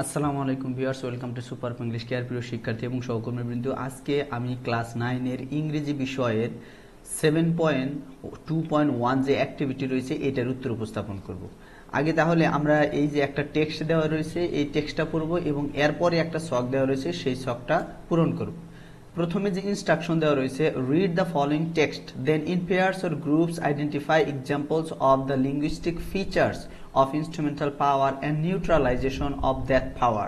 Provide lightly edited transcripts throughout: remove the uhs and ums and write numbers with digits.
আসসালামু আলাইকুম viewers, welcome to super English care. প্রিয় শিক্ষার্থী এবং সহকর্মীবৃন্দ, আজকে আমি ক্লাস 9-এর ইংরেজি বিষয়ের 7.2.1 যে অ্যাক্টিভিটি রয়েছে এটার উত্তর উপস্থাপন করব। আগে তাহলে আমরা এই যে একটা টেক্সট দেওয়া রয়েছে এই টেক্সটটা পড়ব এবং এরপরে একটা ছক দেওয়া রয়েছে সেই ছকটা পূরণ করব। প্রথমে যে ইনস্ট্রাকশন দেওয়া রয়েছে, read the following text, then in pairs or groups identify examples of the linguistic features of instrumental power and neutralization of that power.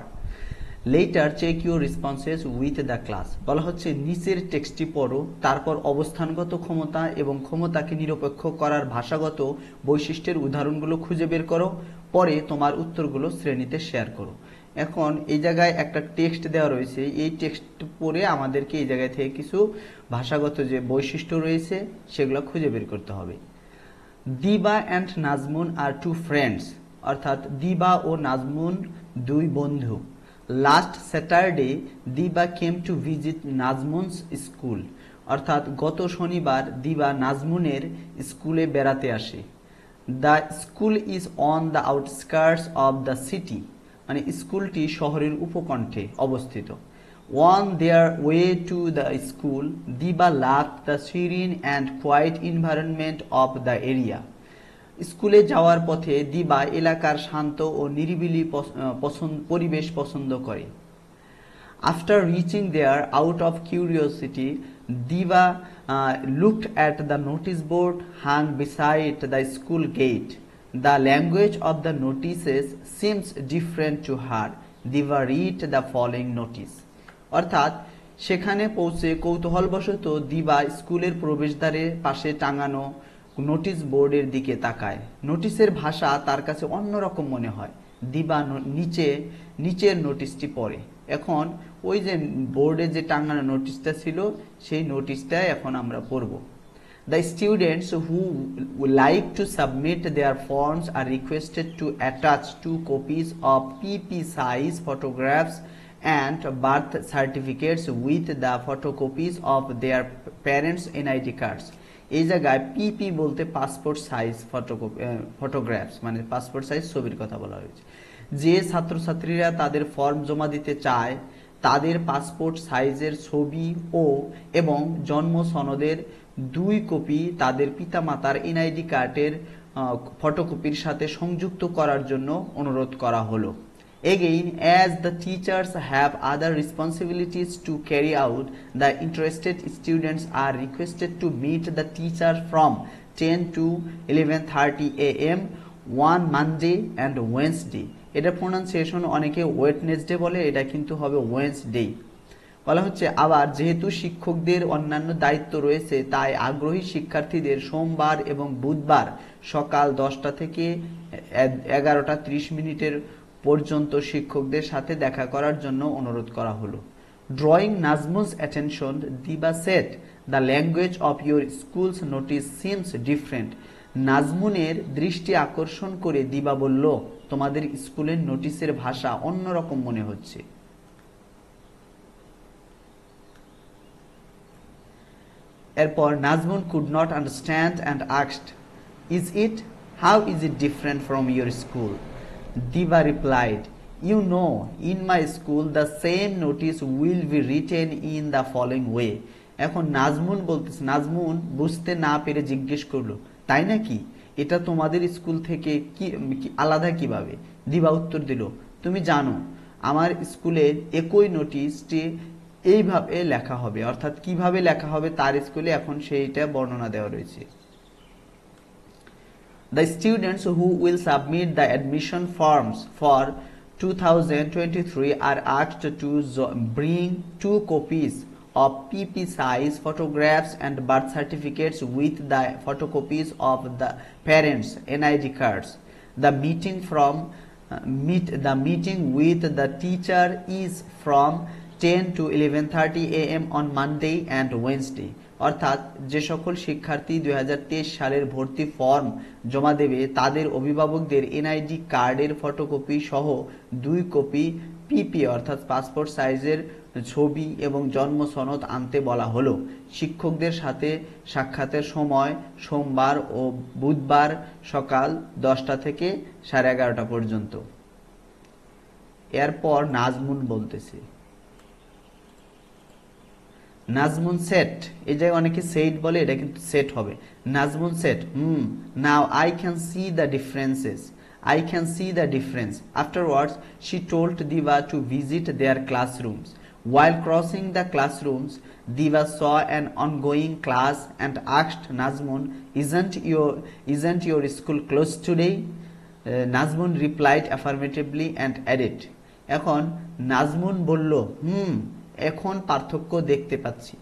Later check your responses with the class. বলা হচ্ছে নিচের টেক্সটটি পড়ো, তারপর অবস্থানগত ক্ষমতা এবং ক্ষমতাকে নিরপেক্ষ করার ভাষাগত বৈশিষ্ট্যের উদাহরণগুলো খুঁজে বের করো, পরে তোমার উত্তরগুলো শ্রেণীতে শেয়ার করো। এখন এই জায়গায় একটা টেক্সট দেওয়া রয়েছে, এই টেক্সট পড়ে আমাদেরকে এই জায়গায় থেকে কিছু ভাষাগত যে বৈশিষ্ট্য রয়েছে সেগুলো খুঁজে বের করতে হবে। Diba and Najmun are two friends, অর্থাৎ দিবা ও নাজমুন দুই বন্ধু। Last Saturday Diba came to visit Najmun's school, অর্থাৎ গত শনিবার দিবা নাজমুনের স্কুলে বেড়াতে আসে। The school is on the outskirts of the city, মানে স্কুলটি শহরের উপকণ্ঠে অবস্থিত। On their way to the school, Diba loved the serene and quiet environment of the area. স্কুলে যাওয়ার পথে দিবা এলাকার শান্ত ও নিরিবিলি পরিবেশ পছন্দ করে। After reaching there, out of curiosity, Diba looked at the notice board hung beside the school gate. The language of the notices seems different to her. Diba read the following notice. অর্থাৎ সেখানে পৌঁছে কৌতূহলবশত দিবা স্কুলের প্রবেশদ্বারের পাশে টাঙানো notice বোর্ডের দিকে তাকায়। নোটিশের ভাষা তার কাছে অন্যরকম মনে হয়। দিবা নিচের নোটিশটি পড়ে। এখন ওই যে বোর্ডে যে টাঙানো নোটিশটা ছিল সেই নোটিশটা এখন আমরা পড়ব। The students who like to submit their forms are requested to attach 2 copies of PP size photographs and birth certificates with the photocopies of their parents' NID cards. এই জায়গায় পিপি বলতে পাসপোর্ট সাইজ ফটোগ্রাফস, মানে passport size ছবির কথা বলা হয়েছে। যে ছাত্রছাত্রীরা তাদের ফর্ম জমা দিতে চায় তাদের পাসপোর্ট সাইজের ছবি এবং জন্ম সনদের 2 কপি তাদের পিতামাতার এনআইডি কার্ডের ফটোকপির সাথে সংযুক্ত করার জন্য অনুরোধ করা হলো। Again, as the teachers have other responsibilities to carry out, the interested students are requested to meet the teacher from 10 to 11:30 a.m. one Monday and Wednesday. এটা প্রোনাউন্সিয়েশন অনেকে ওয়েডনেসডে বলে, এটা কিন্তু হবে ওয়েডনেসডে। বলা হচ্ছে আবার যেহেতু শিক্ষকদের অন্যান্য দায়িত্ব রয়েছে তাই আগ্রহী শিক্ষার্থীদের সোমবার এবং বুধবার সকাল 10টা থেকে 11:30 পর্যন্ত শিক্ষকদের সাথে দেখা করার জন্য অনুরোধ করা হলো। Drawing Najmun's attention, Diba said, the language of your school's notice seems different. নাজমুনের দৃষ্টি আকর্ষণ করে দিবা বলল, তোমাদের স্কুলের নোটিসের ভাষা অন্যরকম মনে হচ্ছে। এরপর Najmun could not understand and asked, is it? How is it different from your school? Diba replied, you know, in my school the same notice will be written in the following way. এখন নাজমুন বলতেছে, নাজমুন বুঝতে না পেরে জিজ্ঞেস করলো, তাই নাকি? এটা তোমাদের স্কুল থেকে কি আলাদা কিভাবে? দিবা উত্তর দিল, তুমি জানো আমার স্কুলে একই নোটিশটি এইভাবে লেখা হবে, অর্থাৎ কিভাবে লেখা হবে তার স্কুলে এখন সেইটা বর্ণনা দেওয়া রয়েছে। The students who will submit the admission forms for 2023 are asked to bring 2 copies of PP size photographs and birth certificates with the photocopies of the parents' NID cards. The meeting with the teacher is from 10 to 11:30 a.m. on Monday and Wednesday. অর্থাৎ যে সকল শিক্ষার্থী 2023 সালের ভর্তি form জমা দেবে তাদের অভিভাবকদের এনআইডি কার্ডের ফটোকপি সহ 2 কপি পিপি অর্থাৎ পাসপোর্ট সাইজের ছবি এবং জন্ম সনদ আনতে বলা হলো। শিক্ষকদের সাথে সাক্ষাতের সময় সোমবার ও বুধবার সকাল 10টা থেকে 11:30 পর্যন্ত। এরপর নাজমুন বলতেছে, নাজমুন সেট, এই জায়গায় অনেকে সেট বলে, এটা কিন্তু সেট হবে। Najmun said, now I can see the differences, I can see the difference. Afterwards, she told Diva to visit their classrooms. While crossing the classrooms, Diva saw an ongoing class and asked Nazmun, Isn't your school closed today? Nazmun replied affirmatively and added, এখন নাজমুন বলল, এখন পার্থক্য দেখতে পাচ্ছি।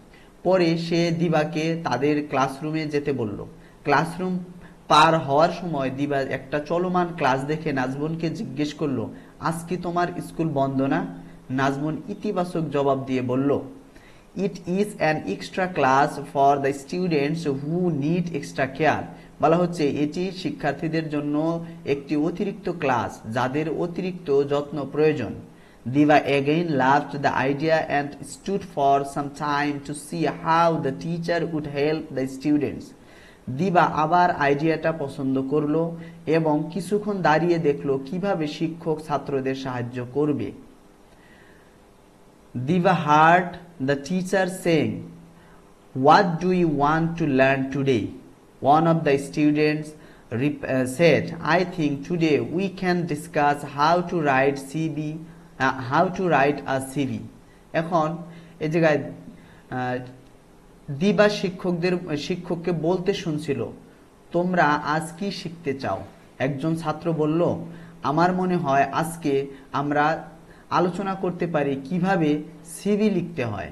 পরে সে দিবাকে তাদের ক্লাসরুমে যেতে বলল। ক্লাসরুম পার হওয়ার সময় দিবা একটা চলমান ক্লাস দেখে নাজমুনকে জিজ্ঞেস করলো, আজ কি তোমার স্কুল বন্ধ না? নাজমুন ইতিবাচক জবাব দিয়ে বলল, it is an extra class for the students who need extra care. বলা হচ্ছে এটি শিক্ষার্থীদের জন্য একটি অতিরিক্ত ক্লাস, যাদের অতিরিক্ত যত্ন প্রয়োজন। Diva again laughed the idea and stood for some time to see how the teacher would help the students. দিবা আবার আইডিয়াটা পছন্দ করলো এবং কিছুক্ষণ দাঁড়িয়ে দেখলো কিভাবে শিক্ষক ছাত্রদের সাহায্য করবে। Diba heard the teacher saying, what do you want to learn today? One of the students said, I think today we can discuss how to write a CV. এখন এই জায়গায় দিবা শিক্ষককে বলতে শুনছিল, তোমরা আজ কি শিখতে চাও? একজন ছাত্র বলল, আমার মনে হয় আজকে আমরা আলোচনা করতে পারি কিভাবে সিভি লিখতে হয়।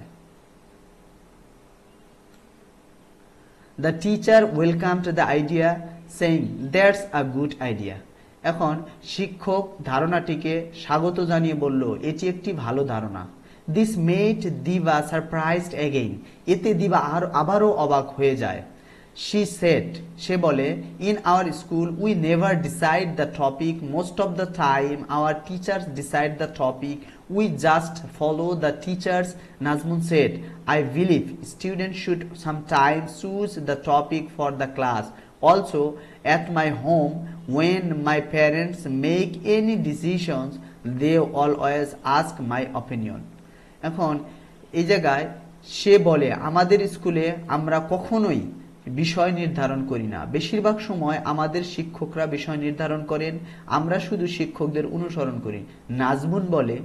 The teacher welcomed the idea saying, that's a good idea. এখন শিক্ষক ধারণাটিকে স্বাগত জানিয়ে বলল, এটি একটি ভালো ধারণা। This made Diva surprised again. এতে দিবা আবারও অবাক হয়ে যায়। She said, সে বলে, in our school we never decide the topic. Most of the time our teachers decide the topic. We just follow the teachers. Nazmun said, I believe students should sometimes choose the topic for the class. Also, at my home, when my parents make any decisions, they always ask my opinion. এখন এই জায়গায় সে বলে, আমাদের স্কুলে আমরা কখনোই বিষয় নির্ধারণ করি না, বেশিরভাগ সময় আমাদের শিক্ষকরা বিষয় নির্ধারণ করেন, আমরা শুধু শিক্ষকদের অনুসরণ করি। নাজমুন বলে,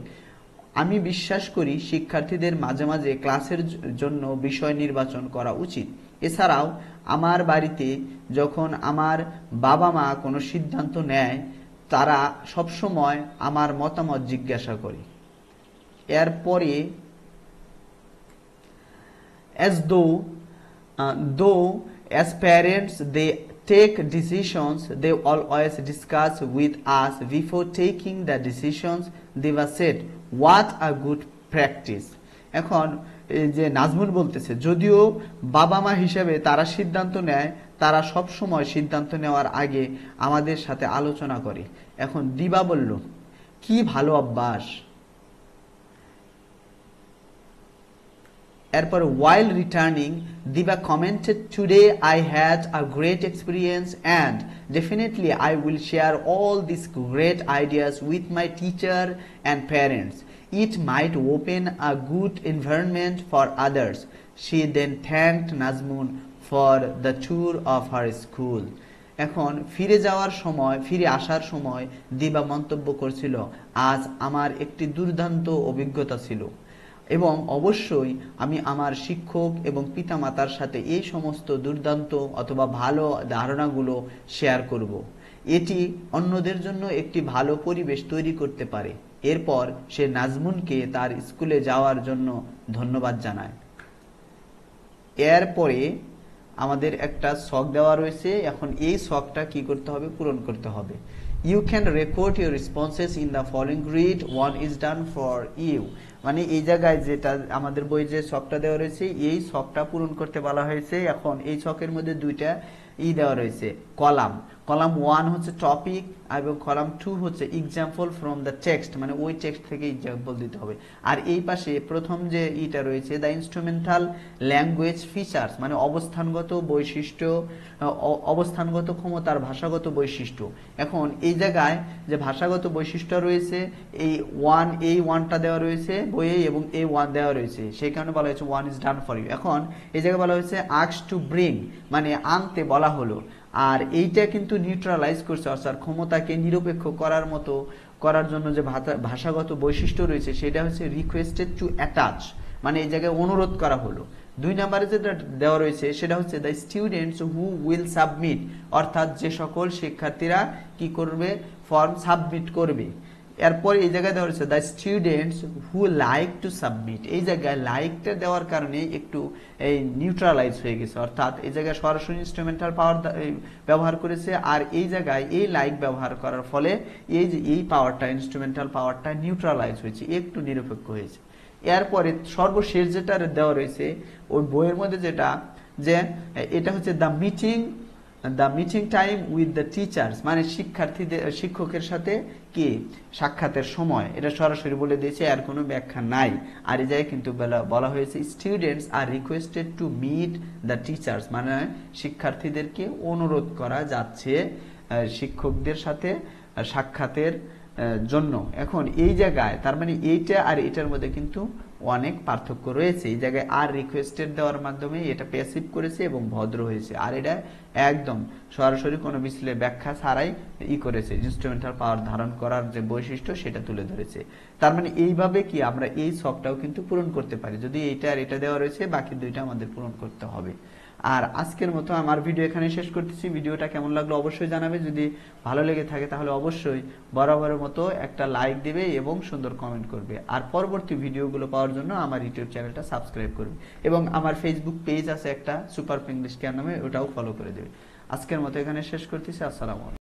আমি বিশ্বাস করি শিক্ষার্থীদের মাঝে মাঝে ক্লাসের জন্য বিষয় নির্বাচন করা উচিত। এছাড়াও আমার বাড়িতে যখন আমার বাবা মা কোনো সিদ্ধান্ত নেয়, তারা সবসময় আমার মতামত জিজ্ঞাসা করে। এরপরে as parents they take decisions, they always discuss with us before taking the decisions. Diva said, what a good practice. এখন যে নাজমুন বলতেছে, যদিও বাবা মা হিসেবে তারা সিদ্ধান্ত নেয়, তারা সব সময় সিদ্ধান্ত নেওয়ার আগে আমাদের সাথে আলোচনা করে। এখন দিবা বলল, কি ভালো অভ্যাস। এরপর while returning, Diva commented, today I had a great experience and definitely I will share all these great ideas with my teacher and parents. It might open a good environment for others. She then thanked Nazmun for the tour of her school. এখন ফিরে আসার সময় দিবা মন্তব্য করছিল, আজ আমার একটি দুর্দান্ত অভিজ্ঞতা ছিল এবং অবশ্যই আমি আমার শিক্ষক এবং পিতামাতার সাথে এই সমস্ত দুর্দান্ত অথবা ভালো ধারণাগুলো শেয়ার করব। এটি অন্যদের জন্য একটি ভালো পরিবেশ তৈরি করতে পারে। এরপর সে নাজমুনকে তার স্কুলে যাওয়ার জন্য ধন্যবাদ জানায়। এরপরে আমাদের একটা ছক দেওয়া রয়েছে, এখন এই ছকটা কি করতে হবে? পূরণ করতে হবে। You can record your responses in the following grid. One is done for you. মানে এই জায়গায় যেটা আমাদের বই যে ছকটা দেওয়া রয়েছে, এই ছকটা পূরণ করতে বলা হয়েছে। এখন এই ছকের মধ্যে দুইটা দেওয়া রয়েছে, কলাম। কলাম 1 হচ্ছে টপিক এবং কলাম 2 হচ্ছে এক্সাম্পল ফ্রম দ্য টেক্সট, মানে ওই টেক্সট থেকে এক্সাম্পল দিতে হবে। আর এই পাশে প্রথম যে ইটা রয়েছে দ্য ইনস্ট্রুমেন্টাল ল্যাঙ্গুয়েজ ফিচার্স, মানে অবস্থানগত বৈশিষ্ট্য, অবস্থানগত ক্ষমতার ভাষাগত বৈশিষ্ট্য। এখন এই জায়গায় যে ভাষাগত বৈশিষ্ট্য রয়েছে এই ওয়ানটা দেওয়া রয়েছে বইয়ে এবং এই ওয়ান দেওয়া রয়েছে, সেই কারণে বলা হয়েছে one is done for you. এখন এই জায়গায় বলা হয়েছে আস্ক টু ব্রিং, মানে আনতে বলা হলো। আর এইটা কিন্তু নিউট্রালাইজ করছে, অর্থাৎ ক্ষমতাকে নিরপেক্ষ করার জন্য যে ভাষাগত বৈশিষ্ট্য রয়েছে সেটা হচ্ছে রিকোয়েস্টেড টু অ্যাটাচ, মানে এই জায়গায় অনুরোধ করা হলো। 2 নম্বরে যেটা দেওয়া রয়েছে সেটা হচ্ছে the students who will submit, অর্থাৎ যে সকল শিক্ষার্থীরা কি করবে, ফর্ম সাবমিট করবে। এরপর এই জায়গায় দেওয়া রয়েছে the students who like to submit, এই জায়গায় লাইকটা দেওয়ার কারণে একটু এই নিউট্রালাইজ হয়ে গেছে, অর্থাৎ এই জায়গায় সরাসরি ইনস্ট্রুমেন্টাল পাওয়ার ব্যবহার করেছে, আর এই জায়গায় এই লাইক ব্যবহার করার ফলে এই যে এই পাওয়ারটা ইনস্ট্রুমেন্টাল পাওয়ারটা নিউট্রালাইজ হয়েছে, একটু নিরপেক্ষ হয়েছে। এরপরে সর্বশেষ যেটা দেওয়া রয়েছে ওই বইয়ের মধ্যে যেটা, যে এটা হচ্ছে the meeting time with the teachers, মানে শিক্ষকের সাথে কি সাক্ষাতের সময়, এটা সরাসরি বলে দিয়েছে, আর কোনো ব্যাখ্যা নাই। আর এই জায়গায় কিন্তু বলা হয়েছে students are requested to meet the teachers, মানে শিক্ষার্থীদেরকে অনুরোধ করা যাচ্ছে শিক্ষকদের সাথে সাক্ষাতের জন্য। এখন এই জায়গায় তার মানে এইটা আর এটার মধ্যে কিন্তু অনেক পার্থক্য রয়েছে। এই জায়গায় আর রিকোয়েস্টেড দেওয়ার মাধ্যমে এটা প্যাসিভ করেছে এবং ভদ্র হয়েছে, আর এটা একদম সরাসরি কোনো ব্যাখ্যা ছাড়াই করেছে, ইনস্ট্রুমেন্টাল পাওয়ার ধারণ করার যে বৈশিষ্ট্য সেটা তুলে ধরেছে। তার মানে এইভাবে কি আমরা এই ছকটাও কিন্তু পূরণ করতে পারি, যদি এইটা আর এটা দেওয়া রয়েছে বাকি দুইটা আমাদের পূরণ করতে হবে। আর আজকের মতো আমার ভিডিও এখানে শেষ করতেছি। ভিডিওটা কেমন লাগলো অবশ্যই জানাবে, যদি ভালো লেগে থাকে তাহলে অবশ্যই বরাবরের মতো একটা লাইক দিবে এবং সুন্দর কমেন্ট করবে। আর পরবর্তী ভিডিওগুলো পাওয়ার জন্য আমার ইউটিউব চ্যানেলটা সাবস্ক্রাইব করবে এবং আমার ফেসবুক পেজ আছে একটা সুপার ইংলিশ কেয়ার নামে, ওটাও ফলো করে দেবে। আজকের মতো এখানে শেষ করতেছি। আসসালামু আলাইকুম।